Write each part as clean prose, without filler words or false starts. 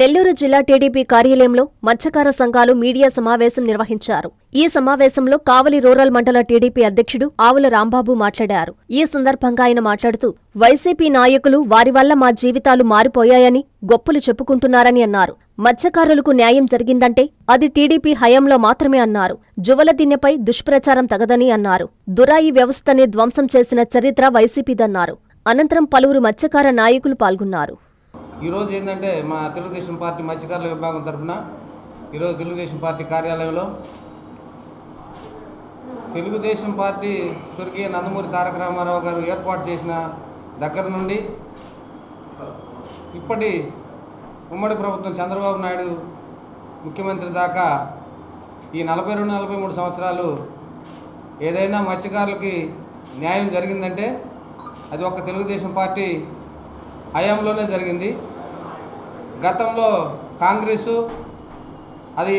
నెల్లూరు జిల్లా టీడీపీ కార్యాలయంలో మత్స్యకార సంఘాలు మీడియా సమావేశం నిర్వహించారు. ఈ సమావేశంలో కావలి రూరల్ మండల టీడీపీ అధ్యక్షుడు ఆవుల రాంబాబు మాట్లాడారు. ఈ సందర్భంగా ఆయన మాట్లాడుతూ వైసీపీ నాయకులు వారి వల్ల మా జీవితాలు మారిపోయాయని గొప్పలు చెప్పుకుంటున్నారని అన్నారు. మత్స్యకారులకు న్యాయం జరిగిందంటే అది టీడీపీ హయాంలో మాత్రమే అన్నారు. జువలదిన్నెపై దుష్ప్రచారం తగదని అన్నారు. దురాయి వ్యవస్థనే ధ్వంసం చేసిన చరిత్ర వైసీపీదన్నారు. అనంతరం పలువురు మత్స్యకార నాయకులు పాల్గొన్నారు. ఈరోజు ఏంటంటే మా తెలుగుదేశం పార్టీ మత్స్యకారుల విభాగం తరఫున ఈరోజు తెలుగుదేశం పార్టీ కార్యాలయంలో తెలుగుదేశం పార్టీ స్వర్గీయ నందమూరి తారక రామారావు గారు ఏర్పాటు చేసిన దగ్గర నుండి ఇప్పటి ఉమ్మడి ప్రభుత్వం చంద్రబాబు నాయుడు ముఖ్యమంత్రి దాకా ఈ 42-43 సంవత్సరాలు ఏదైనా మత్స్యకారులకి న్యాయం జరిగిందంటే అది ఒక్క తెలుగుదేశం పార్టీ హయాంలోనే జరిగింది. గతంలో కాంగ్రెసు అది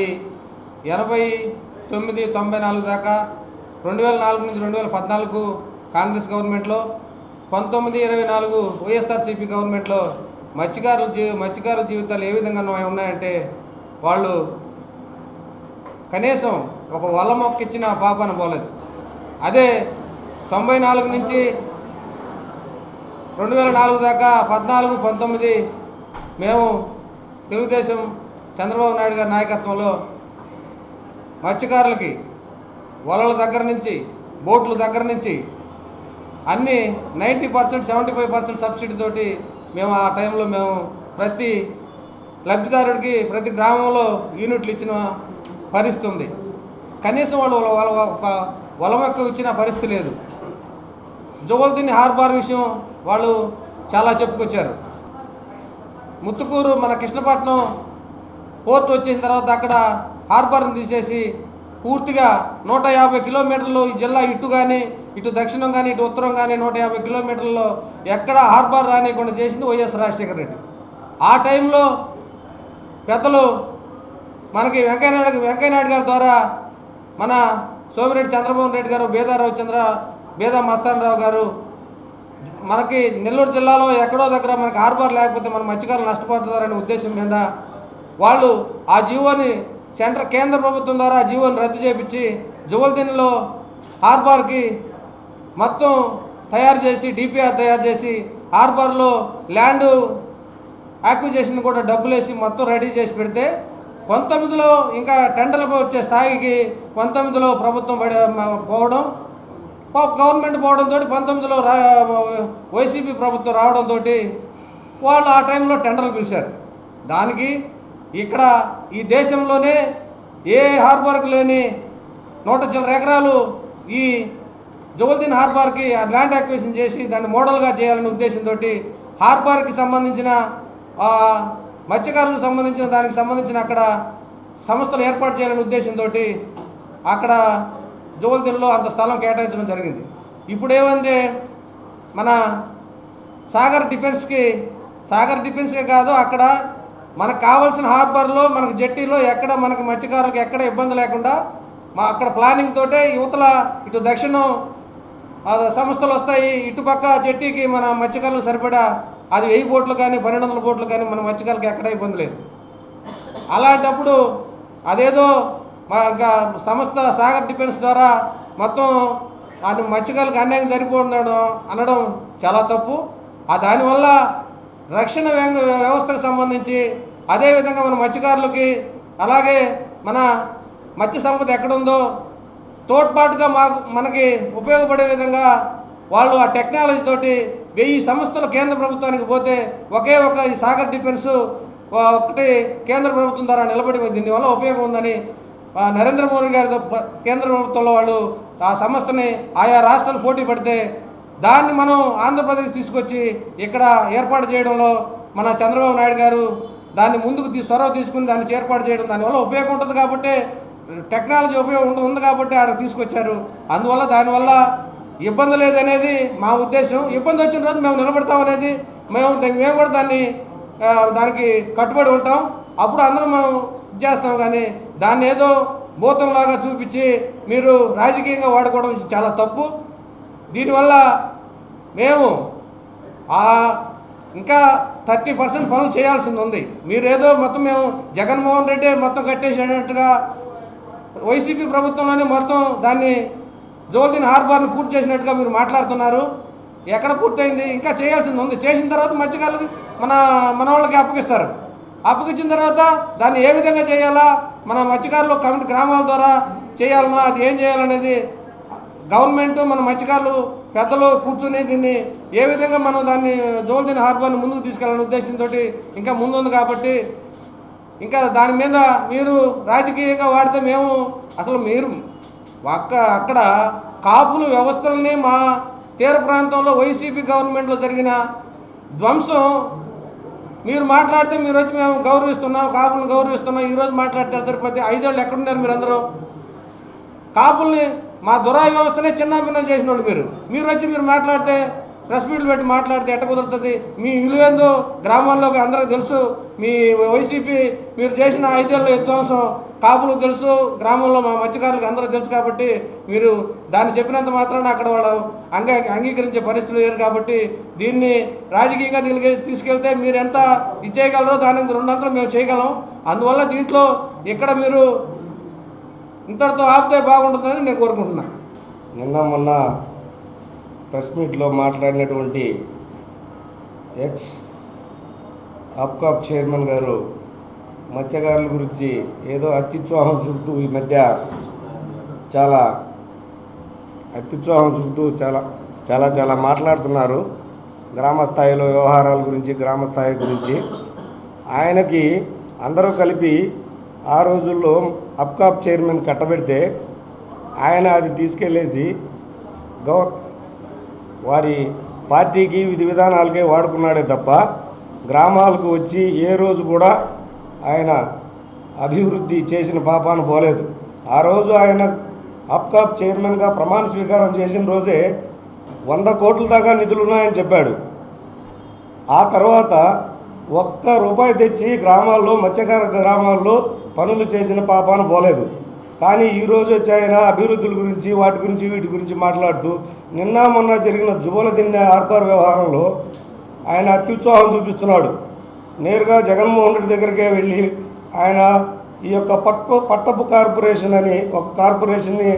89-94 దాకా 2004 నుంచి 2014 కాంగ్రెస్ గవర్నమెంట్లో 19-24 వైఎస్ఆర్సీపీ గవర్నమెంట్లో మత్స్యకారుల జీవితాలు ఏ విధంగా ఉన్నాయంటే వాళ్ళు కనీసం ఒక వల మొక్క ఇచ్చిన పాపన పోలేదు. అదే 94 నుంచి 2004 దాకా 14-19 మేము తెలుగుదేశం చంద్రబాబు నాయుడు గారి నాయకత్వంలో మత్స్యకారులకి వలల దగ్గర నుంచి బోట్ల దగ్గర నుంచి అన్నీ 90%, 75% సబ్సిడీ తోటి మేము ఆ టైంలో మేము ప్రతి లబ్ధిదారుడికి ప్రతి గ్రామంలో యూనిట్లు ఇచ్చిన పరిస్థితి ఉంది. కనీసం వాళ్ళు ఒక వలమొక్క ఇచ్చిన పరిస్థితి లేదు. జువల్దిన్నె హార్బర్ విషయం వాళ్ళు చాలా చెప్పుకొచ్చారు. ముత్తుకూరు మన కృష్ణపట్నం పోర్ట్ వచ్చిన తర్వాత అక్కడ హార్బర్ని తీసేసి పూర్తిగా 150 కిలోమీటర్లు ఈ జిల్లా ఇటు కానీ ఇటు దక్షిణం కానీ ఇటు ఉత్తరం కానీ 150 కిలోమీటర్లలో ఎక్కడ హార్బర్ రానియకుండా చేసింది వైఎస్ రాజశేఖర రెడ్డి. ఆ టైంలో పెద్దలు మనకి వెంకయ్యనాయుడు గారి ద్వారా మన సోమిరెడ్డి చంద్రమోహన్ రెడ్డి గారు, బేదా మస్తానరావు గారు మనకి నెల్లూరు జిల్లాలో ఎక్కడో దగ్గర మనకి హార్బర్ లేకపోతే మన మత్స్యకారులు నష్టపోతారనే ఉద్దేశం మీద వాళ్ళు ఆ జీవోని కేంద్ర ప్రభుత్వం ద్వారా ఆ జీవోని రద్దు చేపించి జువల్దిన్నెలో హార్బర్కి మొత్తం తయారు చేసి డిపిఆర్ తయారు చేసి హార్బర్లో ల్యాండ్ యాక్విజిషన్ కూడా డబ్బులు వేసి మొత్తం రెడీ చేసి పెడితే 19లో ఇంకా టెండర్లు వచ్చే స్థాయికి 19లో ప్రభుత్వం పోవడం, గవర్నమెంట్ పోవడంతో 19లో వైసీపీ ప్రభుత్వం రావడంతో వాళ్ళు ఆ టైంలో టెండర్లు పిలిచారు. దానికి ఇక్కడ ఈ దేశంలోనే ఏ హార్బర్కి లేని 100 చిల్లర ఎకరాలు ఈ జువల్దిన్నె హార్బర్కి ల్యాండ్ యాక్విజిషన్ చేసి దాన్ని మోడల్గా చేయాలనే ఉద్దేశంతో హార్బర్కి సంబంధించిన మత్స్యకారులకు దానికి సంబంధించిన అక్కడ సంస్థలు ఏర్పాటు చేయాలనే ఉద్దేశంతో అక్కడ జువల్దిన్నెలో అంత స్థలం కేటాయించడం జరిగింది. ఇప్పుడు ఏమంటే మన సాగర్ డిఫెన్స్కే కాదు, అక్కడ మనకు కావాల్సిన హార్బర్లో మనకు జెట్టీలో ఎక్కడ మనకి మత్స్యకారులకు ఎక్కడ ఇబ్బంది లేకుండా అక్కడ ప్లానింగ్ తోటే యువతల ఇటు దక్షిణం సంస్థలు వస్తాయి, ఇటుపక్క జెట్టీకి మన మత్స్యకారులకు సరిపడా అది 1000 బోట్లు కానీ 1200 బోట్లు కానీ మన మత్స్యకారులకు ఎక్కడ ఇబ్బంది లేదు. అలాంటప్పుడు అదేదో సంస్థ సాగర్ డిఫెన్స్ ద్వారా మొత్తం అది మత్స్యకారులకు అన్యాయం సరిపోతున్నాడు అనడం చాలా తప్పు. దానివల్ల రక్షణ వ్యవస్థకు సంబంధించి అదేవిధంగా మన మత్స్యకారులకి అలాగే మన మత్స్య సంపద ఎక్కడుందో తోడ్పాటుగా మనకి ఉపయోగపడే విధంగా వాళ్ళు ఆ టెక్నాలజీ తోటి 1000 సంస్థలు కేంద్ర ప్రభుత్వానికి పోతే ఒకే ఒక ఈ సాగర్ డిఫెన్స్ ఒకటి కేంద్ర ప్రభుత్వం ద్వారా నిలబడి దీనివల్ల ఉపయోగం ఉందని నరేంద్ర మోదీ గారి కేంద్ర ప్రభుత్వంలో వాళ్ళు ఆ సంస్థని ఆయా రాష్ట్రాలు పోటీ పడితే దాన్ని మనం ఆంధ్రప్రదేశ్ తీసుకొచ్చి ఇక్కడ ఏర్పాటు చేయడంలో మన చంద్రబాబు నాయుడు గారు దాన్ని ముందుకు చొరవ తీసుకుని దాన్ని ఏర్పాటు చేయడం దానివల్ల ఉపయోగం ఉంటుంది కాబట్టి టెక్నాలజీ ఉపయోగం ఉంది కాబట్టి ఆడ తీసుకొచ్చారు. అందువల్ల దానివల్ల ఇబ్బంది లేదనేది మా ఉద్దేశం. ఇబ్బంది వచ్చిన రోజు మేము నిలబడతామనేది మేము కూడా దానికి కట్టుబడి ఉంటాం. అప్పుడు అందరం మేము చేస్తాం. కానీ దాన్ని ఏదో భూతంలాగా చూపించి మీరు రాజకీయంగా వాడుకోవడం చాలా తప్పు. దీనివల్ల మేము ఇంకా 30% పనులు చేయాల్సింది ఉంది. మీరేదో మొత్తం మేము జగన్మోహన్ రెడ్డి మొత్తం కట్టేసేటట్టుగా వైసీపీ ప్రభుత్వంలోనే మొత్తం దాన్ని జోల్దీన్ హార్బర్ని పూర్తి చేసినట్టుగా మీరు మాట్లాడుతున్నారు. ఎక్కడ పూర్తయింది? ఇంకా చేయాల్సింది ఉంది. చేసిన తర్వాత మత్స్యకారులకి మన వాళ్ళకి అప్పగిస్తారు. అప్పగించిన తర్వాత దాన్ని ఏ విధంగా చేయాలా, మన మత్స్యకారులు కమిటీ గ్రామాల ద్వారా చేయాలన్నా అది ఏం చేయాలనేది గవర్నమెంట్ మన మత్స్యకారులు పెద్దలు కూర్చుని దీన్ని ఏ విధంగా మనం దాన్ని జోల్దీన్ హార్బర్ని ముందుకు తీసుకెళ్ళాలనే ఉద్దేశంతో ఇంకా ముందుంది. కాబట్టి ఇంకా దాని మీద మీరు రాజకీయంగా వాడితే మేము అసలు మీరు అక్కడ కాపుల వ్యవస్థలని మా తీర ప్రాంతంలో వైసీపీ గవర్నమెంట్లో జరిగిన ధ్వంసం మీరు మాట్లాడితే మీరు వచ్చి మేము గౌరవిస్తున్నాం, కాపులను గౌరవిస్తున్నాం, ఈరోజు మాట్లాడితే సరిపోతే 5 ఏళ్ళు ఎక్కడున్నారు మీరందరూ? కాపుల్ని మా దురాయి వ్యవస్థనే చిన్నాభిన్నం చేసిన వాళ్ళు మీరు వచ్చి మీరు మాట్లాడితే ప్రెస్ మీట్లు పెట్టి మాట్లాడితే ఎట్ట కుదురుతుంది? మీ విలువేందో గ్రామాల్లోకి అందరికీ తెలుసు. మీ వైసీపీ మీరు చేసిన 5 ఏళ్ళ విధ్వంసం కాపులకు తెలుసు, గ్రామంలో మా మత్స్యకారులకు అందరూ తెలుసు. కాబట్టి మీరు దాన్ని చెప్పినంత మాత్రాన అక్కడ వాళ్ళు అంగీకరించే పరిస్థితులు లేరు. కాబట్టి దీన్ని రాజకీయంగా తీసుకెళ్తే మీరు ఎంత ఇచ్చేయగలరో దానికి 2 అంతలు మేము చేయగలం. అందువల్ల దీంట్లో ఇక్కడ మీరు ఇంతటితో ఆపితే బాగుంటుందని నేను కోరుకుంటున్నాను. మొన్న ప్రెస్ మీట్లో మాట్లాడినటువంటి ఎక్స్ అప్కాప్ చైర్మన్ గారు మత్స్యకారుల గురించి ఏదో అత్యుత్సాహం చూపుతూ ఈ మధ్య చాలా మాట్లాడుతున్నారు. గ్రామ స్థాయిలో వ్యవహారాల గురించి, గ్రామ స్థాయి గురించి. ఆయనకి అందరూ కలిపి ఆ రోజుల్లో అప్కాప్ చైర్మన్ కట్టబెడితే ఆయన అది తీసుకెళ్ళేసి వారి పార్టీకి విధి విధానాలకే వాడుకున్నాడే తప్ప గ్రామాలకు వచ్చి ఏ రోజు కూడా ఆయన అభివృద్ధి చేసిన పాపాన పోలేదు. ఆ రోజు ఆయన అప్కాప్ చైర్మన్గా ప్రమాణ స్వీకారం చేసిన రోజే 100 కోట్ల దాకా నిధులు ఉన్నాయని చెప్పాడు. ఆ తర్వాత ₹1 తెచ్చి గ్రామాల్లో, మత్స్యకార గ్రామాల్లో పనులు చేసిన పాపాన పోలేదు. కానీ ఈరోజు వచ్చి ఆయన అభివృద్ధుల గురించి, వాటి గురించి, వీటి గురించి మాట్లాడుతూ నిన్న మొన్న జరిగిన జుబలదిన్నె హార్బర్ వ్యవహారంలో ఆయన అత్యుత్సాహం చూపిస్తున్నాడు. నేరుగా జగన్మోహన్ రెడ్డి దగ్గరికే వెళ్ళి ఆయన ఈ యొక్క పట్టపు కార్పొరేషన్ అని ఒక కార్పొరేషన్ని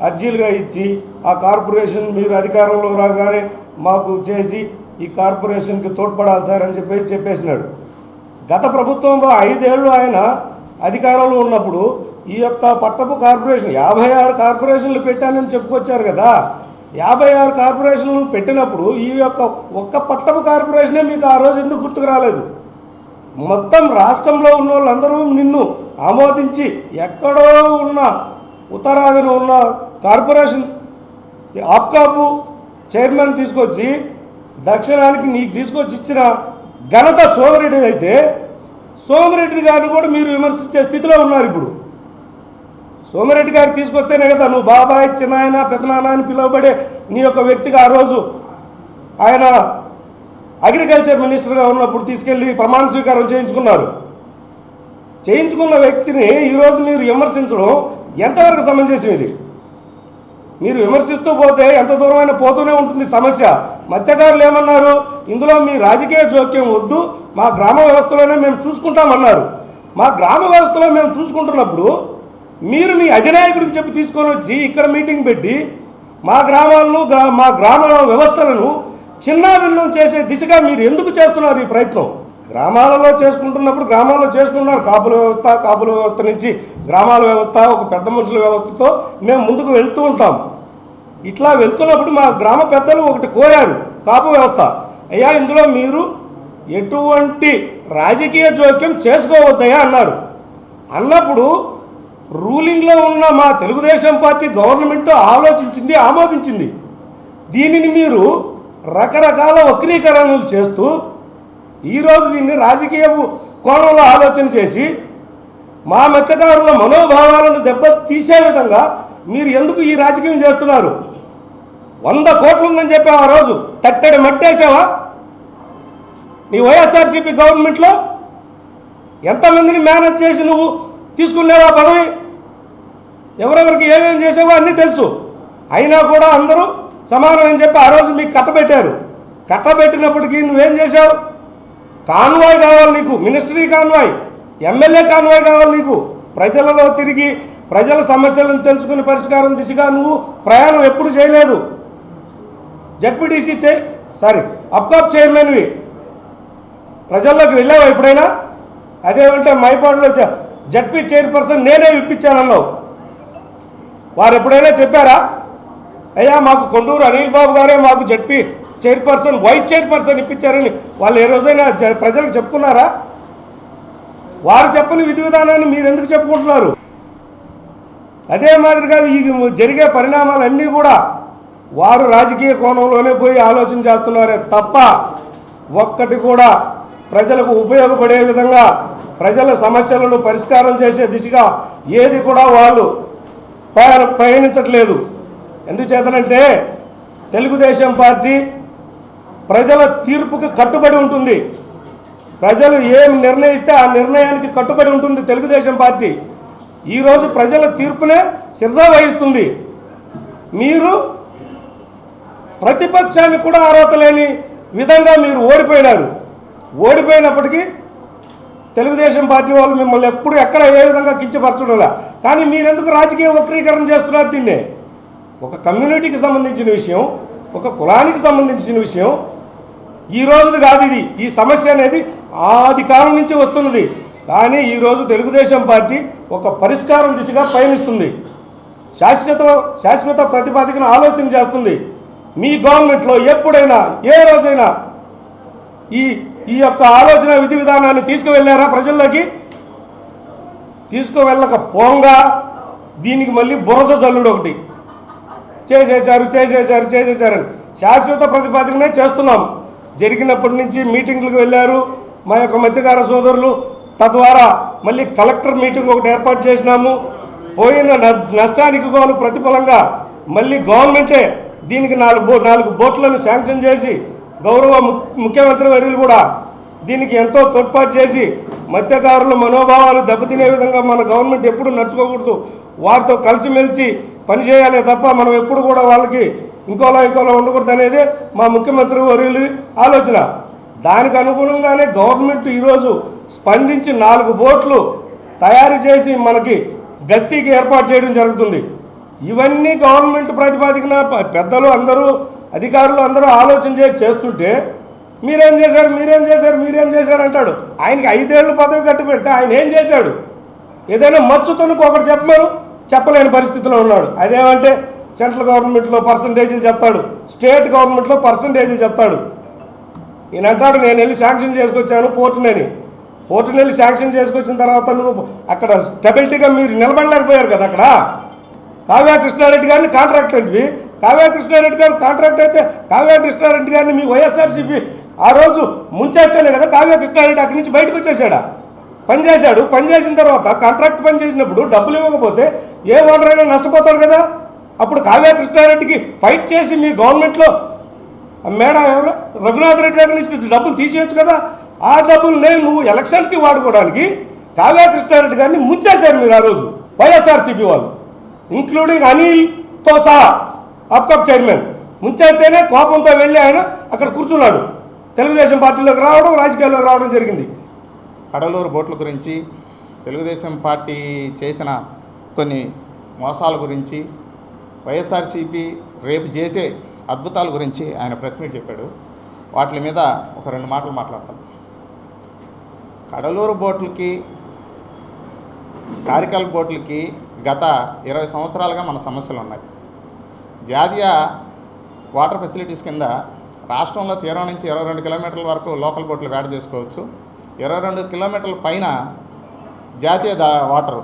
అర్జీలుగా ఇచ్చి ఆ కార్పొరేషన్ మీరు అధికారంలో రాగానే మాకు చేసి ఈ కార్పొరేషన్కి తోడ్పడాలి సార్ అని చెప్పేసినాడు. గత ప్రభుత్వంలో 5 ఏళ్ళు ఆయన అధికారంలో ఉన్నప్పుడు ఈ యొక్క పట్టపు కార్పొరేషన్ 56 కార్పొరేషన్లు పెట్టానని చెప్పుకొచ్చారు కదా. 56 కార్పొరేషన్లు పెట్టినప్పుడు ఈ యొక్క ఒక్క పట్టపు కార్పొరేషనే మీకు ఆ రోజు ఎందుకు గుర్తుకు రాలేదు? మొత్తం రాష్ట్రంలో ఉన్న వాళ్ళందరూ నిన్ను ఆమోదించి ఎక్కడో ఉన్న ఉత్తరాదిన ఉన్న కార్పొరేషన్ ఆప్కాపు చైర్మన్ తీసుకొచ్చి దక్షిణానికి నీకు తీసుకొచ్చి ఇచ్చిన ఘనత సోమిరెడ్డి అయితే సోమిరెడ్డి గారిని కూడా మీరు విమర్శించే స్థితిలో ఉన్నారు. ఇప్పుడు సోమిరెడ్డి గారు తీసుకొస్తేనే కదా నువ్వు బాబాయ్, చిన్నాయన, పెద్దనాన్న అని పిలువబడే నీ యొక్క వ్యక్తిగా ఆ రోజు ఆయన అగ్రికల్చర్ మినిస్టర్గా ఉన్నప్పుడు తీసుకెళ్ళి ప్రమాణ స్వీకారం చేయించుకున్న వ్యక్తిని ఈరోజు మీరు విమర్శించడం ఎంతవరకు సమంజసం? ఇది మీరు విమర్శిస్తూ పోతే ఎంత దూరమైనా పోతూనే ఉంటుంది సమస్య. మత్స్యకారులు ఏమన్నారు? ఇందులో మీ రాజకీయ జోక్యం వద్దు, మా గ్రామ వ్యవస్థలోనే మేము చూసుకుంటామన్నారు. మా గ్రామ వ్యవస్థలో మేము చూసుకుంటున్నప్పుడు మీరు మీ అధినాయకుడికి చెప్పి తీసుకొని వచ్చి ఇక్కడ మీటింగ్ పెట్టి మా గ్రామాలను, మా గ్రామ వ్యవస్థలను చిన్నాభిన్నం చేసే దిశగా మీరు ఎందుకు చేస్తున్నారు ఈ ప్రయత్నం? గ్రామాలలో చేసుకుంటున్నప్పుడు గ్రామాల్లో చేసుకుంటున్నారు. కాపుల వ్యవస్థ నుంచి గ్రామాల వ్యవస్థ, ఒక పెద్ద మనుషుల వ్యవస్థతో మేము ముందుకు వెళ్తూ ఉంటాం. ఇట్లా వెళ్తున్నప్పుడు మా గ్రామ పెద్దలు ఒకటి కోరారు, కాపు వ్యవస్థ, అయ్యా ఇందులో మీరు ఎటువంటి రాజకీయ జోక్యం చేసుకోవద్దయ్యా అన్నారు. అన్నప్పుడు రూలింగ్లో ఉన్న మా తెలుగుదేశం పార్టీ గవర్నమెంట్ ఆలోచించింది, ఆమోదించింది. దీనిని మీరు రకరకాల వక్రీకరణలు చేస్తూ ఈరోజు దీన్ని రాజకీయ కోణంలో ఆలోచన చేసి మా మత్స్యకారుల మనోభావాలను దెబ్బతీసే విధంగా మీరు ఎందుకు ఈ రాజకీయం చేస్తున్నారు? 100 కోట్లు ఉందని చెప్పావు ఆ రోజు, తట్టడి మట్టేసావా? నీ వైఎస్ఆర్సీపీ గవర్నమెంట్లో ఎంతమందిని మేనేజ్ చేసి నువ్వు తీసుకునేవా పదవి? ఎవరెవరికి ఏమేమి చేసావో అన్నీ తెలుసు. అయినా కూడా అందరూ సమానం అని చెప్పి ఆ రోజు మీకు కట్టబెట్టారు. కట్టబెట్టినప్పటికీ నువ్వేం చేసావు? కాన్వాయ్ కావాలి నీకు, మినిస్ట్రీ కాన్వాయ్, ఎమ్మెల్యే కాన్వాయ్ కావాలి నీకు. ప్రజలలో తిరిగి ప్రజల సమస్యలను తెలుసుకుని పరిష్కారం దిశగా నువ్వు ప్రయాణం ఎప్పుడు చేయలేదు. జడ్పీటీసీ అప్కాప్ చైర్మన్వి ప్రజల్లోకి వెళ్ళావా ఎప్పుడైనా? అదేమంటే మైపాడులో జడ్పీ చైర్పర్సన్ నేనే ఇప్పించానన్నావు. వారు ఎప్పుడైనా చెప్పారా అయ్యా మాకు కొండూరు అనిల్ బాబు గారే మాకు జడ్పీ చైర్పర్సన్ వైస్ చైర్పర్సన్ ఇప్పించారని వాళ్ళు ఏ రోజైనా ప్రజలకు చెప్పుకున్నారా? వారు చెప్పని విధి విధానాన్ని మీరు ఎందుకు చెప్పుకుంటున్నారు? అదే మాదిరిగా ఈ జరిగే పరిణామాలన్నీ కూడా వారు రాజకీయ కోణంలోనే పోయి ఆలోచన చేస్తున్నారే తప్ప ఒక్కటి కూడా ప్రజలకు ఉపయోగపడే విధంగా ప్రజల సమస్యలను పరిష్కారం చేసే దిశగా ఏది కూడా వాళ్ళు పయనించట్లేదు. ఎందుచేతనంటే తెలుగుదేశం పార్టీ ప్రజల తీర్పుకి కట్టుబడి ఉంటుంది. ప్రజలు ఏం నిర్ణయిస్తే ఆ నిర్ణయానికి కట్టుబడి ఉంటుంది తెలుగుదేశం పార్టీ. ఈరోజు ప్రజల తీర్పునే శిరసా వహిస్తుంది. మీరు ప్రతిపక్షాన్ని కూడా అర్హత లేని విధంగా మీరు ఓడిపోయినారు. ఓడిపోయినప్పటికీ తెలుగుదేశం పార్టీ వాళ్ళు మిమ్మల్ని ఎప్పుడు ఎక్కడ ఏ విధంగా కించపరచడంలా. కానీ మీరెందుకు రాజకీయ వక్రీకరణ చేస్తున్నారు? దీన్నే ఒక కమ్యూనిటీకి సంబంధించిన విషయం, ఒక కులానికి సంబంధించిన విషయం ఈ రోజుది కాదు. ఇది ఈ సమస్య అనేది ఆది కాలం నుంచి వస్తున్నది. కానీ ఈరోజు తెలుగుదేశం పార్టీ ఒక పరిష్కారం దిశగా పయనిస్తుంది. శాశ్వత ప్రతిపాదికను ఆలోచన చేస్తుంది. మీ గవర్నమెంట్లో ఎప్పుడైనా ఏ రోజైనా ఈ యొక్క ఆలోచన విధి విధానాన్ని తీసుకువెళ్ళారా ప్రజల్లోకి? తీసుకువెళ్ళకపోగా దీనికి మళ్ళీ బురద జల్లుడు ఒకటి చేసేసారని శాశ్వత ప్రతిపాదికనే చేస్తున్నాం. జరిగినప్పటి నుంచి మీటింగ్లకు వెళ్ళారు మా యొక్క మత్స్యకార సోదరులు. తద్వారా మళ్ళీ కలెక్టర్ మీటింగ్ ఒకటి ఏర్పాటు చేసినాము. పోయిన నష్టానికి గాను ప్రతిఫలంగా మళ్ళీ గవర్నమెంటే దీనికి నాలుగు బోట్లను శాంక్షన్ చేసి గౌరవ ముఖ్యమంత్రి వర్యులు కూడా దీనికి ఎంతో తోడ్పాటు చేసి మత్స్యకారుల మనోభావాలు దెబ్బతినే విధంగా మన గవర్నమెంట్ ఎప్పుడు నడుచుకోకూడదు. వారితో కలిసిమెలిసి పనిచేయాలే తప్ప మనం ఎప్పుడు కూడా వాళ్ళకి ఇంకోలా ఉండకూడదు అనేది మా ముఖ్యమంత్రి వర్యులు ఆలోచన. దానికి అనుగుణంగానే గవర్నమెంట్ ఈరోజు స్పందించి 4 బోట్లు తయారు చేసి మనకి గస్తీకి ఏర్పాటు చేయడం జరుగుతుంది. ఇవన్నీ గవర్నమెంట్ ప్రతిపాదికన పెద్దలు అందరూ అధికారులు అందరూ ఆలోచన చేస్తుంటే మీరేం చేశారు అంటాడు. ఆయనకి 5 ఏళ్ళు పదవి కట్టి పెడితే ఆయన ఏం చేశాడు? ఏదైనా మచ్చుతోనికి ఒకటి చెప్పలేని పరిస్థితిలో ఉన్నాడు. అదేమంటే సెంట్రల్ గవర్నమెంట్లో పర్సంటేజీలు చెప్తాడు, స్టేట్ గవర్నమెంట్లో పర్సంటేజీలు చెప్తాడు. ఈయన అంటాడు నేను వెళ్ళి శాంక్షన్ చేసుకొచ్చాను పోర్టుని వెళ్ళి శాంక్షన్ చేసుకొచ్చిన తర్వాత నువ్వు అక్కడ స్టెబిలిటీగా మీరు నిలబడలేకపోయారు కదా. అక్కడ కావ్య కృష్ణారెడ్డి గారిని కాంట్రాక్ట్ అంటే కావ్య కృష్ణారెడ్డి గారు కాంట్రాక్ట్ అయితే కావ్య కృష్ణారెడ్డి గారిని మీ వైఎస్ఆర్సీపీ ఆ రోజు ముంచేస్తేనే కదా కావ్య కృష్ణారెడ్డి అక్కడి నుంచి బయటకు వచ్చేసాడా. పనిచేసిన తర్వాత కాంట్రాక్ట్ పని చేసినప్పుడు డబ్బులు ఇవ్వకపోతే ఏ ఓనర్ అయినా నష్టపోతాడు కదా. అప్పుడు కావ్య కృష్ణారెడ్డికి ఫైట్ చేసి మీ గవర్నమెంట్లో మేడం రఘునాథ్ రెడ్డి దగ్గర నుంచి డబ్బులు తీసేయచ్చు కదా. ఆ డబ్బులు నువ్వు ఎలక్షన్కి వాడుకోవడానికి కావ్య కృష్ణారెడ్డి గారిని ముంచేశారు మీరు ఆ రోజు వైఎస్ఆర్సీపీ వాళ్ళు, ఇంక్లూడింగ్ అనిల్తో సహా అప్కాప్ చైర్మన్. ముంచైతేనే కోపంతో వెళ్ళి ఆయన అక్కడ కూర్చున్నాడు. తెలుగుదేశం పార్టీలోకి రావడం, రాజకీయాల్లోకి రావడం జరిగింది. కడలూరు బోట్ల గురించి, తెలుగుదేశం పార్టీ చేసిన కొన్ని మోసాల గురించి, వైఎస్ఆర్సీపీ రేపు చేసే అద్భుతాల గురించి ఆయన ప్రెస్ మీట్ చెప్పాడు. వాటి మీద ఒక 2 మాటలు మాట్లాడతాం. కడలూరు బోట్లకి, కారికల్ బోట్లకి గత 20 సంవత్సరాలుగా మన సమస్యలు ఉన్నాయి. జాతీయ వాటర్ ఫెసిలిటీస్ కింద రాష్ట్రంలో తీరం నుంచి 22 కిలోమీటర్ల వరకు లోకల్ బోట్లు వేట చేసుకోవచ్చు. 22 కిలోమీటర్ల పైన జాతీయ వాటర్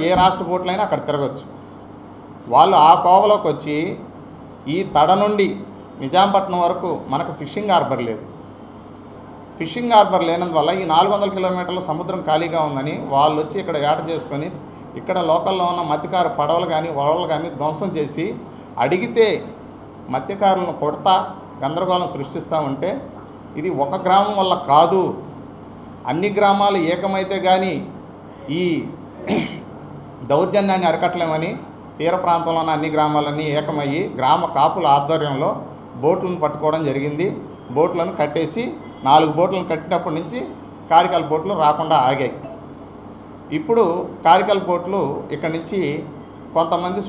ఏ రాష్ట్ర బోట్లైనా అక్కడ తిరగచ్చు. వాళ్ళు ఆ కోవలోకి వచ్చి ఈ తడ నుండి నిజాంపట్నం వరకు మనకు ఫిషింగ్ హార్బర్ లేదు. ఫిషింగ్ హార్బర్ లేనందువల్ల ఈ 400 కిలోమీటర్ల సముద్రం ఖాళీగా ఉందని వాళ్ళు వచ్చి ఇక్కడ వేట చేసుకొని ఇక్కడ లోకల్లో ఉన్న మత్స్యకారు పడవలు కానీ వలలు కానీ ధ్వంసం చేసి అడిగితే మత్స్యకారులను కొడతా గందరగోళం సృష్టిస్తూ ఉంటే ఇది ఒక గ్రామం వల్ల కాదు, అన్ని గ్రామాలు ఏకమైతే కానీ ఈ దౌర్జన్యాన్ని అరికట్టలేమని తీర ప్రాంతంలో ఉన్న అన్ని గ్రామాలన్నీ ఏకమయ్యి గ్రామ కాపుల ఆధ్వర్యంలో బోట్లను పట్టుకోవడం జరిగింది. బోట్లను కట్టేసి 4 బోట్లను కట్టినప్పటి నుంచి కారికల్ బోట్లు రాకుండా ఆగాయి. ఇప్పుడు కారికల్ బోట్లు ఇక్కడి నుంచి కొంతమంది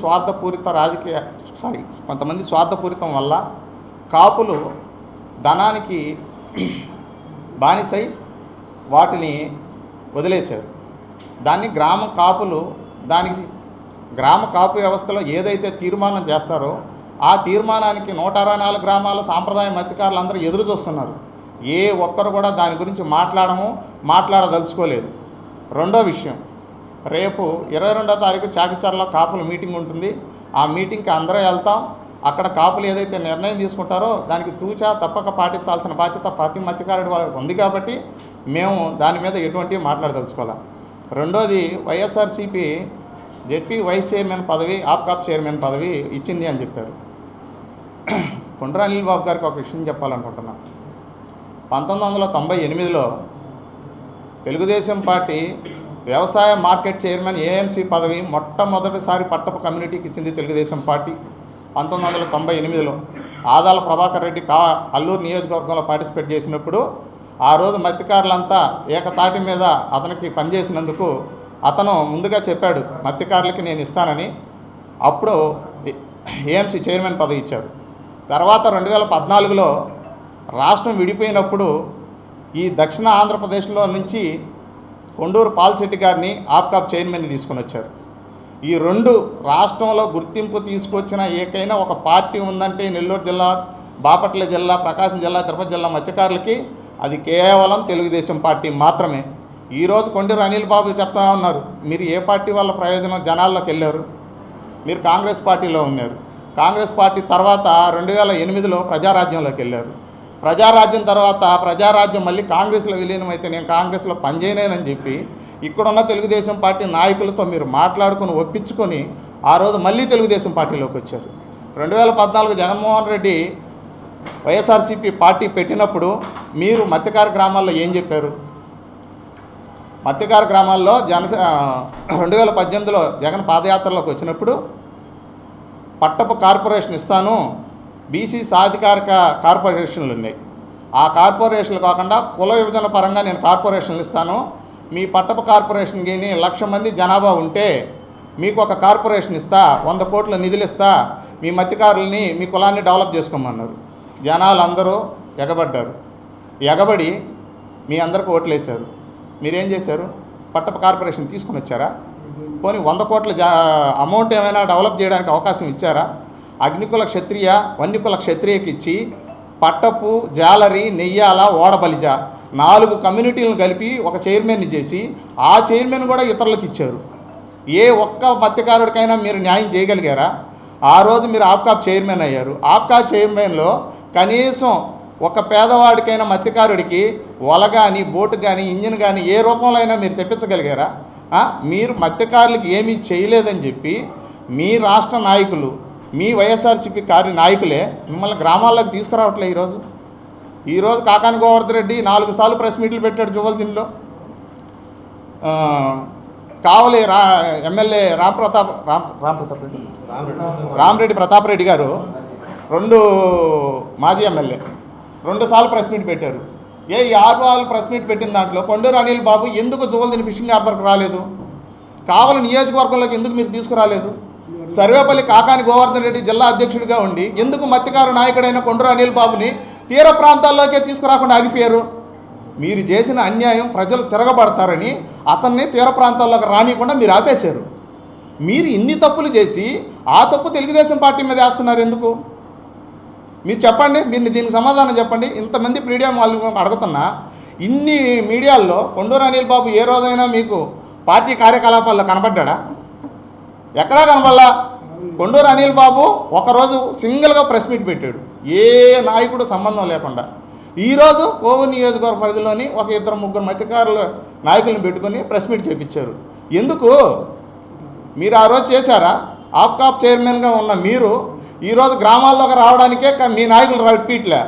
స్వార్థపూరితం వల్ల కాపులు ధనానికి బానిసై వాటిని వదిలేశారు. దాన్ని గ్రామ కాపు వ్యవస్థలో ఏదైతే తీర్మానం చేస్తారో ఆ తీర్మానానికి 164 గ్రామాల సాంప్రదాయ మత్స్యకారులు అందరూ ఎదురు చూస్తున్నారు. ఏ ఒక్కరు కూడా దాని గురించి మాట్లాడదలుచుకోలేదు. రెండో విషయం, రేపు 22వ తారీఖు చాకిచర్లో కాపుల మీటింగ్ ఉంటుంది. ఆ మీటింగ్కి అందరూ వెళ్తాం. అక్కడ కాపులు ఏదైతే నిర్ణయం తీసుకుంటారో దానికి తూచా తప్పక పాటించాల్సిన బాధ్యత ప్రతి మత్స్యకారుడి ఉంది కాబట్టి మేము దాని మీద ఎటువంటి మాట్లాడదలుచుకోవాలి. రెండోది, వైఎస్ఆర్సీపీ జెడ్పీ వైస్ చైర్మన్ పదవి, ఆప్కాప్ చైర్మన్ పదవి ఇచ్చింది అని చెప్పారు. కొండ్ర అనిల్ బాబు గారికి ఒక విషయం చెప్పాలనుకుంటున్నాను. 1998లో తెలుగుదేశం పార్టీ వ్యవసాయ మార్కెట్ చైర్మన్ ఏఎంసీ పదవి మొట్టమొదటిసారి పట్టపు కమ్యూనిటీకి ఇచ్చింది తెలుగుదేశం పార్టీ 1998లో. ఆదాల ప్రభాకర్ రెడ్డి అల్లూరు నియోజకవర్గంలో పార్టిసిపేట్ చేసినప్పుడు ఆ రోజు మత్స్యకారులంతా ఏకతాటి మీద అతనికి పనిచేసినందుకు అతను ముందుగా చెప్పాడు మత్స్యకారులకి నేను ఇస్తానని. అప్పుడు ఏఎంసీ చైర్మన్ పదవి ఇచ్చారు. తర్వాత 2014లో రాష్ట్రం విడిపోయినప్పుడు ఈ దక్షిణ ఆంధ్రప్రదేశ్లో నుంచి కొండూరు పాల్శెట్టి గారిని ఆప్కాప్ చైర్మన్ని తీసుకొని వచ్చారు. ఈ 2 రాష్ట్రంలో గుర్తింపు తీసుకొచ్చిన ఏకైనా ఒక పార్టీ ఉందంటే నెల్లూరు జిల్లా, బాపట్ల జిల్లా, ప్రకాశం జిల్లా, తిరుపతి జిల్లా మత్స్యకారులకి అది కేవలం తెలుగుదేశం పార్టీ మాత్రమే. ఈరోజు కొండూరు అనిల్ బాబు చెప్తా ఉన్నారు, మీరు ఏ పార్టీ వాళ్ళ ప్రయోజనం జనాల్లోకి వెళ్ళారు? మీరు కాంగ్రెస్ పార్టీలో ఉన్నారు. కాంగ్రెస్ పార్టీ తర్వాత 2008లో ప్రజారాజ్యంలోకి వెళ్ళారు. ప్రజారాజ్యం తర్వాత ప్రజారాజ్యం మళ్ళీ కాంగ్రెస్లో విలీనమైతే నేను కాంగ్రెస్లో పనిచేయలేనని చెప్పి ఇక్కడున్న తెలుగుదేశం పార్టీ నాయకులతో మీరు మాట్లాడుకొని ఒప్పించుకొని ఆ రోజు మళ్ళీ తెలుగుదేశం పార్టీలోకి వచ్చారు. 2014 జగన్మోహన్ రెడ్డి వైఎస్ఆర్సీపీ పార్టీ పెట్టినప్పుడు మీరు మత్స్యకార గ్రామాల్లో ఏం చెప్పారు? మత్స్యకార గ్రామాల్లో 2018లో జగన్ పాదయాత్రలోకి వచ్చినప్పుడు పట్టపు కార్పొరేషన్ ఇస్తాను, బీసీ సాధికారిక కార్పొరేషన్లు ఉన్నాయి, ఆ కార్పొరేషన్లు కాకుండా కుల విభజన పరంగా నేను కార్పొరేషన్లు ఇస్తాను, మీ పట్టపు కార్పొరేషన్కి 1,00,000 మంది జనాభా ఉంటే మీకు ఒక కార్పొరేషన్ ఇస్తా, 100 కోట్ల నిధులు ఇస్తా, మీ మత్స్యకారుల్ని మీ కులాన్ని డెవలప్ చేసుకోమన్నారు. జనాలు అందరూ ఎగబడ్డారు. ఎగబడి మీ అందరికి ఓట్లేశారు. మీరేం చేశారు? పట్టపు కార్పొరేషన్ తీసుకొని వచ్చారా? పోనీ 100 కోట్ల అమౌంట్ ఏమైనా డెవలప్ చేయడానికి అవకాశం ఇచ్చారా? అగ్నికుల క్షత్రియ, వన్యకుల క్షత్రియకి ఇచ్చి పట్టపు, జాలరి, నెయ్యాల, ఓడబలిజ 4 కమ్యూనిటీలను కలిపి ఒక చైర్మన్ని చేసి ఆ చైర్మన్ కూడా ఇతరులకు ఇచ్చారు. ఏ ఒక్క మత్స్యకారుడికైనా మీరు న్యాయం చేయగలిగారా? ఆ రోజు మీరు ఆప్కాప్ చైర్మన్ అయ్యారు. ఆప్కాప్ చైర్మన్లో కనీసం ఒక పేదవాడికైనా మత్స్యకారుడికి వల కానీ, బోటు కానీ, ఇంజిన్ కానీ ఏ రూపంలో అయినా మీరు తెప్పించగలిగారా? మీరు మత్స్యకారులకి ఏమీ చేయలేదని చెప్పి మీ రాష్ట్ర నాయకులు, మీ వైఎస్ఆర్సీపీ నాయకులే మిమ్మల్ని గ్రామాల్లోకి తీసుకురావట్లే. ఈరోజు కాకాని గోవర్ధన్ రెడ్డి 4 సార్లు ప్రెస్ మీట్లు పెట్టాడు జువల్దిన్లో. కావలి ఎమ్మెల్యే రామరెడ్డి ప్రతాప్ రెడ్డి గారు 2 మాజీ ఎమ్మెల్యే 2 సార్లు ప్రెస్ మీట్ పెట్టారు. ఈ 6 సార్లు ప్రెస్ మీట్ పెట్టిన దాంట్లో కొండూరు అనిల్ బాబు ఎందుకు జువల్దిని ఫిషింగ్ హార్బర్కి రాలేదు? కావలి నియోజకవర్గంలోకి ఎందుకు మీరు తీసుకురాలేదు? సర్వేపల్లి కాకాని గోవర్ధన్ రెడ్డి జిల్లా అధ్యక్షుడిగా ఉండి ఎందుకు మత్స్యకారు నాయకుడైన కొండూరు అనిల్ బాబుని తీర ప్రాంతాల్లోకే తీసుకురాకుండా ఆగిపోయారు? మీరు చేసిన అన్యాయం ప్రజలు తిరగబడతారని అతన్ని తీర ప్రాంతాల్లోకి రానియకుండా మీరు ఆపేశారు. మీరు ఇన్ని తప్పులు చేసి ఆ తప్పు తెలుగుదేశం పార్టీ మీద వేస్తున్నారు ఎందుకు? మీరు చెప్పండి, మీరు దీనికి సమాధానం చెప్పండి. ఇంతమంది మీడియా వాళ్ళు అడుగుతున్నా, ఇన్ని మీడియాల్లో కొండూరు అనిల్ బాబు ఏ రోజైనా మీకు పార్టీ కార్యకలాపాల్లో కనబడ్డా? ఎక్కడా కనబడలా. కొండూరు అనిల్ బాబు ఒకరోజు సింగిల్గా ప్రెస్ మీట్ పెట్టాడు, ఏ నాయకుడు సంబంధం లేకుండా. ఈరోజు కోవూరు నియోజకవర్గ పరిధిలోని ఒక 2-3 మత్స్యకారుల నాయకులను పెట్టుకొని ప్రెస్ మీట్ చేయించారు. ఎందుకు? మీరు ఆ రోజు చేశారా? ఆప్కాప్ చైర్మన్గా ఉన్న మీరు ఈరోజు గ్రామాల్లోకి రావడానికే మీ నాయకులు రిపీట్లే.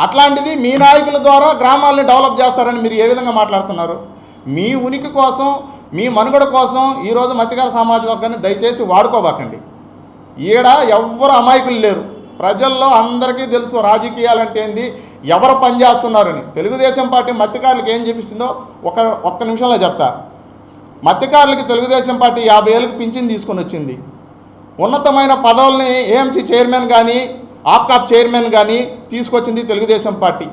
అట్లాంటిది మీ నాయకుల ద్వారా గ్రామాలను డెవలప్ చేస్తారని మీరు ఏ విధంగా మాట్లాడుతున్నారు? మీ ఉనికి కోసం, మీ మనుగడ కోసం ఈరోజు మత్స్యకార సమాజ వర్గాన్ని దయచేసి వాడుకోబాకండి. ఈడ ఎవ్వరు అమాయకులు లేరు. ప్రజల్లో అందరికీ తెలుసు రాజకీయాలంటే ఏంది, ఎవరు పనిచేస్తున్నారని. తెలుగుదేశం పార్టీ మత్స్యకారులకు ఏం చూపిస్తుందో ఒక్క నిమిషంలో చెప్తా. మత్స్యకారులకి తెలుగుదేశం పార్టీ 50 ఏళ్ళకి పింఛన్ తీసుకొని వచ్చింది. ఉన్నతమైన పదవుల్ని ఏఎంసీ చైర్మన్ కానీ ఆప్కాప్ చైర్మన్ కానీ తీసుకొచ్చింది తెలుగుదేశం పార్టీ.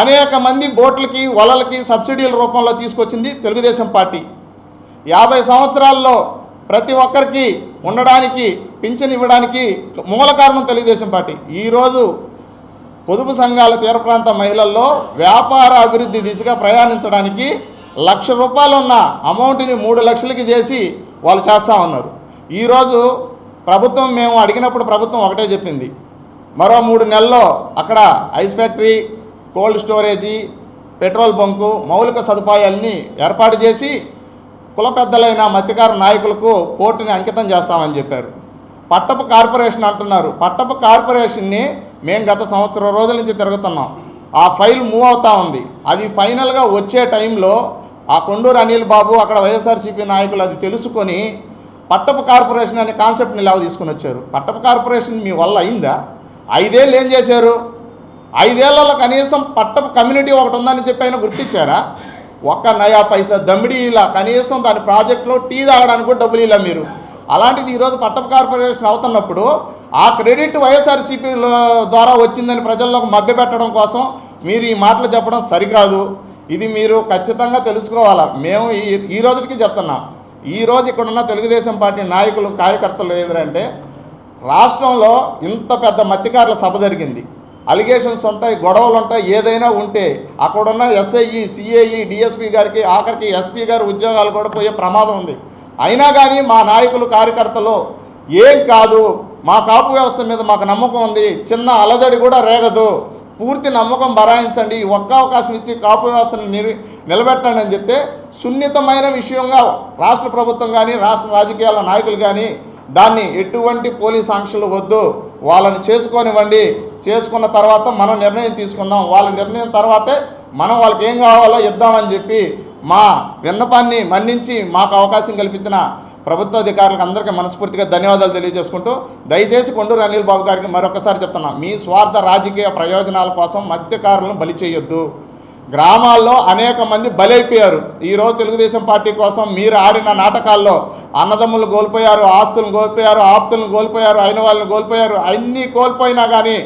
అనేక మంది బోట్లకి వలలకి సబ్సిడీల రూపంలో తీసుకొచ్చింది తెలుగుదేశం పార్టీ. 50 సంవత్సరాల్లో ప్రతి ఒక్కరికి ఉండడానికి పింఛన్ ఇవ్వడానికి మూల కారణం తెలుగుదేశం పార్టీ. ఈరోజు పొదుపు సంఘాల తీర ప్రాంత మహిళల్లో వ్యాపార అభివృద్ధి దిశగా ప్రయాణించడానికి ₹1,00,000 ఉన్న అమౌంట్ని 3 లక్షలకి చేసి వాళ్ళు చేస్తూ ఉన్నారు. ఈరోజు ప్రభుత్వం మేము అడిగినప్పుడు ప్రభుత్వం ఒకటే చెప్పింది, మరో 3 నెలల్లో అక్కడ ice factory, cold storage, petrol bunk, మౌలిక సదుపాయాలని ఏర్పాటు చేసి కుల పెద్దలైన మత్స్యకార నాయకులకు పోర్టుని అంకితం చేస్తామని చెప్పారు. పట్టపు కార్పొరేషన్ అంటున్నారు. పట్టపు కార్పొరేషన్ని మేము గత సంవత్సరం రోజుల నుంచి తిరుగుతున్నాం. ఆ ఫైల్ మూవ్ అవుతూ ఉంది. అది ఫైనల్గా వచ్చే టైంలో ఆ కొండూరు అనిల్ బాబు అక్కడ వైఎస్ఆర్సీపీ నాయకులు అది తెలుసుకొని పట్టపు కార్పొరేషన్ అనే కాన్సెప్ట్ని ఇలా తీసుకుని వచ్చారు. పట్టపు కార్పొరేషన్ మీ వల్ల అయిందా? 5 ఏళ్ళు ఏం చేశారు? 5 ఏళ్లలో కనీసం పట్టపు కమ్యూనిటీ ఒకటి ఉందని చెప్పి ఆయన గుర్తించారా? ఒక్క నయా పైసా దమ్మిడి ఇలా కనీసం దాని ప్రాజెక్టులో టీ తాగడానికి కూడా డబ్బులు ఇలా మీరు. అలాంటిది ఈరోజు పట్టపు కార్పొరేషన్ అవుతున్నప్పుడు ఆ క్రెడిట్ వైఎస్ఆర్సీపీ ద్వారా వచ్చిందని ప్రజల్లోకి మభ్యపెట్టడం కోసం మీరు ఈ మాటలు చెప్పడం సరికాదు. ఇది మీరు ఖచ్చితంగా తెలుసుకోవాలా. మేము ఈ రోజుకి చెప్తున్నాం. ఈరోజు ఇక్కడున్న తెలుగుదేశం పార్టీ నాయకులు, కార్యకర్తలు ఏంటంటే, రాష్ట్రంలో ఇంత పెద్ద మత్స్యకారుల సభ జరిగింది, అలిగేషన్స్ ఉంటాయి, గొడవలు ఉంటాయి, ఏదైనా ఉంటే అక్కడున్న ఎస్ఐఈ, సిఐఈ, డిఎస్పీ గారికి, ఆఖరికి ఎస్పీ గారి ఉద్యోగాలు కూడా పోయే ప్రమాదం ఉంది. అయినా కానీ మా నాయకులు, కార్యకర్తలు ఏం కాదు, మా కాపు వ్యవస్థ మీద మాకు నమ్మకం ఉంది, చిన్న అలజడి కూడా రేగదు, పూర్తి నమ్మకం బరాయించండి, ఒక్క అవకాశం ఇచ్చి కాపు వ్యవస్థను నిలబెట్టండి అని చెప్తే సున్నితమైన విషయంగా రాష్ట్ర ప్రభుత్వం కానీ రాష్ట్ర రాజకీయాల నాయకులు కానీ దాన్ని ఎటువంటి పోలీస్ ఆంక్షలు వద్దు, వాళ్ళని చేసుకోనివ్వండి, చేసుకున్న తర్వాత మనం నిర్ణయం తీసుకుందాం, వాళ్ళ నిర్ణయం తర్వాతే మనం వాళ్ళకి ఏం కావాలో ఇద్దామని చెప్పి మా విన్నపాన్ని మన్నించి మాకు అవకాశం కల్పించిన ప్రభుత్వ అధికారులకు అందరికీ మనస్ఫూర్తిగా ధన్యవాదాలు తెలియజేసుకుంటూ, దయచేసి కొండూరు అనిల్ బాబు గారికి మరొకసారి చెప్తున్నా, మీ స్వార్థ రాజకీయ ప్రయోజనాల కోసం మత్స్యకారులను బలి చేయొద్దు. గ్రామాల్లో అనేక మంది బలైపోయారు. ఈరోజు తెలుగుదేశం పార్టీ కోసం మీరు ఆడిన నాటకాల్లో అన్నదమ్ములు కోల్పోయారు, ఆస్తులను కోల్పోయారు, ఆప్తులను కోల్పోయారు, అయిన వాళ్ళని కోల్పోయారు. అన్నీ కోల్పోయినా కానీ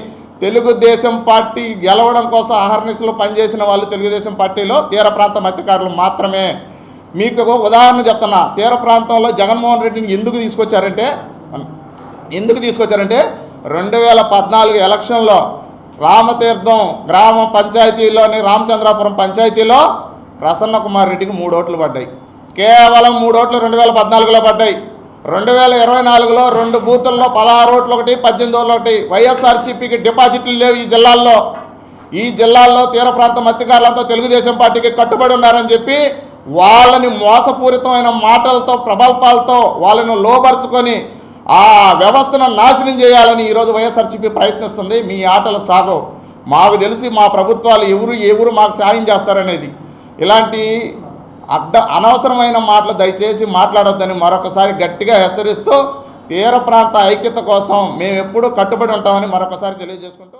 తెలుగుదేశం పార్టీ గెలవడం కోసం అహర్నిశలు పనిచేసిన వాళ్ళు తెలుగుదేశం పార్టీలో తీర ప్రాంత మత్స్యకారులు మాత్రమే. మీకు ఉదాహరణ చెప్తున్నా, తీర ప్రాంతంలో జగన్మోహన్ రెడ్డిని ఎందుకు తీసుకొచ్చారంటే 2014 ఎలక్షన్లో రామతీర్థం గ్రామ పంచాయతీలోని రామచంద్రాపురం పంచాయతీలో ప్రసన్న కుమార్ రెడ్డికి 3 ఓట్లు పడ్డాయి. కేవలం 3 ఓట్లు 2014లో పడ్డాయి. 2024లో 2 బూతుల్లో 16 ఓట్లు ఒకటి, 18 ఓట్లు ఒకటి. వైఎస్ఆర్సీపీకి డిపాజిట్లు లేవు ఈ జిల్లాల్లో. ఈ జిల్లాల్లో తీర ప్రాంత మత్స్యకారులంతా తెలుగుదేశం పార్టీకి కట్టుబడి ఉన్నారని చెప్పి వాళ్ళని మోసపూరితమైన మాటలతో, ప్రబల్పాలతో వాళ్ళను లోబరుచుకొని ఆ వ్యవస్థను నాశనం చేయాలని ఈరోజు వైఎస్ఆర్సీపీ ప్రయత్నిస్తుంది. మీ ఆటలు సాగవు. మాకు తెలిసి మా ప్రభుత్వాలు ఎవరు మాకు సాయం చేస్తారనేది. ఇలాంటి అనవసరమైన మాటలు దయచేసి మాట్లాడొద్దని మరొకసారి గట్టిగా హెచ్చరిస్తూ, తీర ప్రాంత ఐక్యత కోసం మేము ఎప్పుడూ కట్టుబడి ఉంటామని మరొకసారి తెలియజేసుకుంటూ,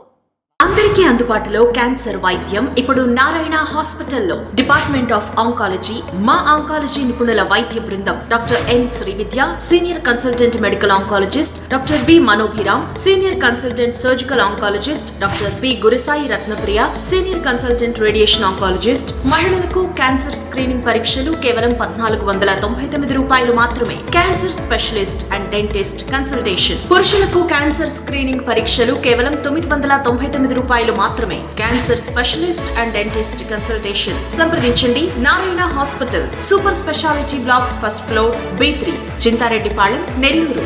అందరికీ అందుబాటులో క్యాన్సర్ వైద్యం ఇప్పుడు నారాయణ హాస్పిటల్లో. డిపార్ట్మెంట్ ఆఫ్ ఆంకాలజీ, మా ఆంకాలజీ నిపుణుల వైద్య బృందం doctor M Srividya, senior consultant medical oncologist doctor B Manobhiram, senior consultant surgical oncologist doctor B Gurusai Ratnapriya, senior consultant radiation oncologist. మహిళలకు క్యాన్సర్ స్క్రీనింగ్ పరీక్షలు కేవలం ₹1499 మాత్రమే. Cancer specialist and dentist consultation. పురుషులకు క్యాన్సర్ స్క్రీనింగ్ పరీక్షలు కేవలం ₹999 మాత్రమే. Cancer specialist and dentist consultation. సంప్రదించండి Narayana hospital, super speciality block, first floor, B3, Chintareddipalem, Nellore.